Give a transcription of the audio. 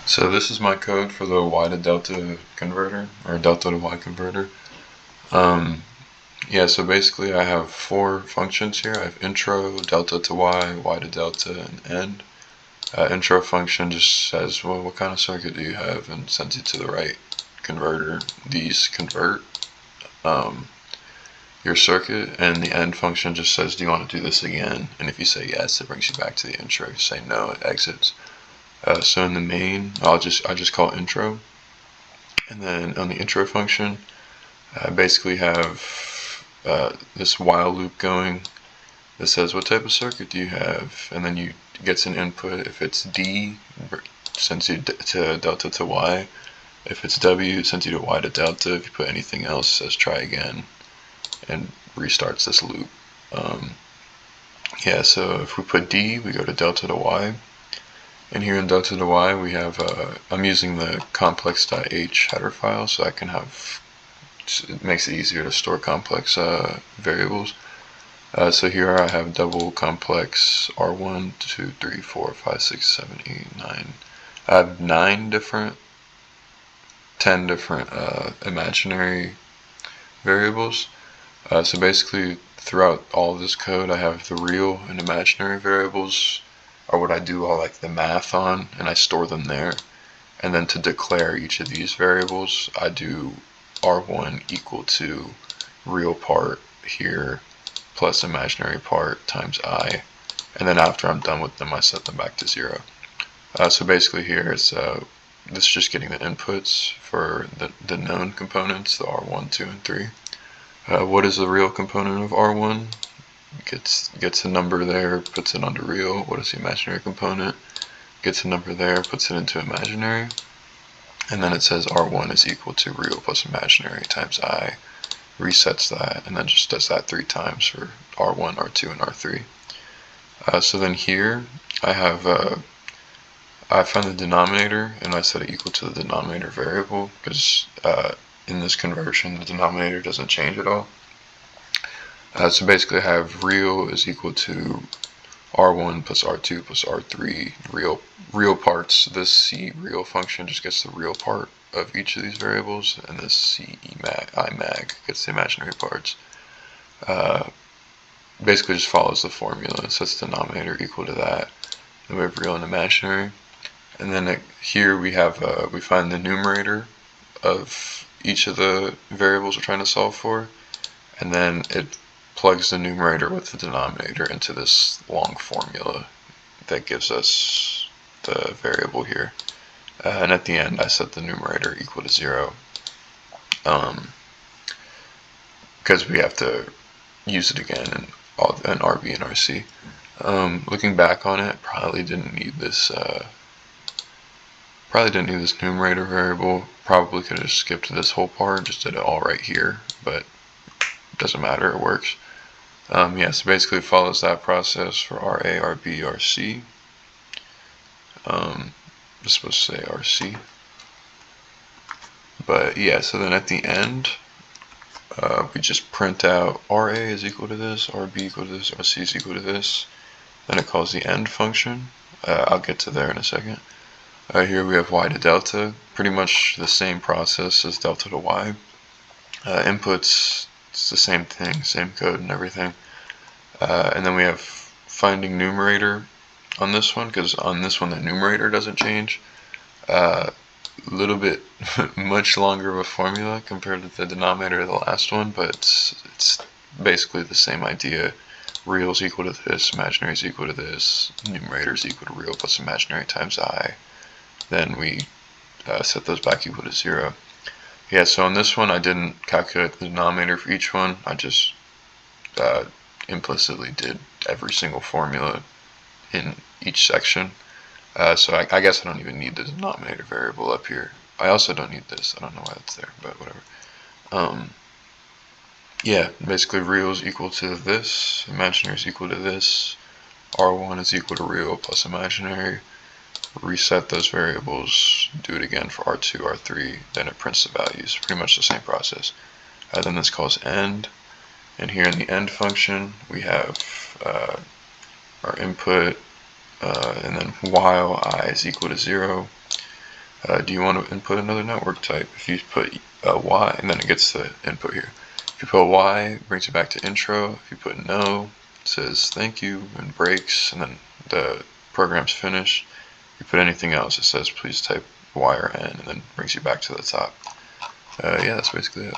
So this is my code for the Y to delta converter, or delta to Y converter. Yeah, so basically I have four functions here. I have intro, delta to Y to delta, and end. Intro function just says, well, what kind of circuit do you have, and sends it to the right converter. These convert your circuit, and the end function just says, do you want to do this again? And if you say yes, it brings you back to the intro. If you say no, it exits. So in the main, I just call intro, and then on the intro function, I basically have this while loop going that says what type of circuit do you have, and then you gets an input. If it's D, sends you to delta to Y. If it's W, it sends you to Y to delta. If you put anything else, it says try again, and restarts this loop. Yeah, so if we put D, we go to delta to Y. And here in delta to Y, we have, I'm using the complex.h header file, so I can have, it makes it easier to store complex variables. So here I have double complex R1, 2, 3, 4, 5, 6, 7, 8, 9. I have 10 different imaginary variables. So basically, throughout all of this code, I have the real and imaginary variables are what I do all like the math on, and I store them there. And then to declare each of these variables, I do R1 equal to real part here plus imaginary part times I. And then after I'm done with them, I set them back to 0. So basically here, this is just getting the inputs for the known components, the R1, 2, and 3. What is the real component of R1? Gets a number there, puts it under real. What is the imaginary component? Gets a number there, puts it into imaginary. And then it says R1 is equal to real plus imaginary times I. Resets that, and then just does that 3 times for R1, R2, and R3. So then here I have I found the denominator, and I set it equal to the denominator variable, because in this conversion the denominator doesn't change at all. So basically I have real is equal to R1 plus R2 plus R3 real parts. This C real function just gets the real part of each of these variables, and this C imag gets the imaginary parts. Basically just follows the formula, so it's denominator equal to that. Then we have real and imaginary, and then here we have we find the numerator of each of the variables we're trying to solve for, and then it plugs the numerator with the denominator into this long formula that gives us the variable here. And at the end, I set the numerator equal to 0, because we have to use it again in RB and RC. Looking back on it, probably didn't need this numerator variable. Probably could have skipped this whole part, just did it all right here, but it doesn't matter, it works. Yeah, so basically it follows that process for RA, RB, RC. I'm supposed to say RC. But yeah, so then at the end, we just print out RA is equal to this, RB equal to this, RC is equal to this. Then it calls the end function. I'll get to there in a second. Here we have Y to delta, pretty much the same process as delta to Y. Inputs, it's the same thing, same code and everything. And then we have finding numerator on this one, because on this one the numerator doesn't change. A little bit much longer of a formula compared to the denominator of the last one, but it's basically the same idea. Real is equal to this, imaginary is equal to this, numerator is equal to real plus imaginary times I. Then we set those back equal to 0. Yeah, so on this one I didn't calculate the denominator for each one. I just implicitly did every single formula in each section. So I guess I don't even need the denominator variable up here. I also don't need this. I don't know why it's there, but whatever. Yeah, basically real is equal to this, imaginary is equal to this, R1 is equal to real plus imaginary. Reset those variables, do it again for R2, R3, then it prints the values. Pretty much the same process. Then this calls end, and here in the end function we have our input, and then while I is equal to 0, Do you want to input another network type? If you put Y, and then it gets the input here. If you put Y, it brings it back to intro. If you put no, it says thank you and breaks, and then the program's finished. If you put anything else, it says please type Y or N, and then brings you back to the top. Yeah, that's basically it.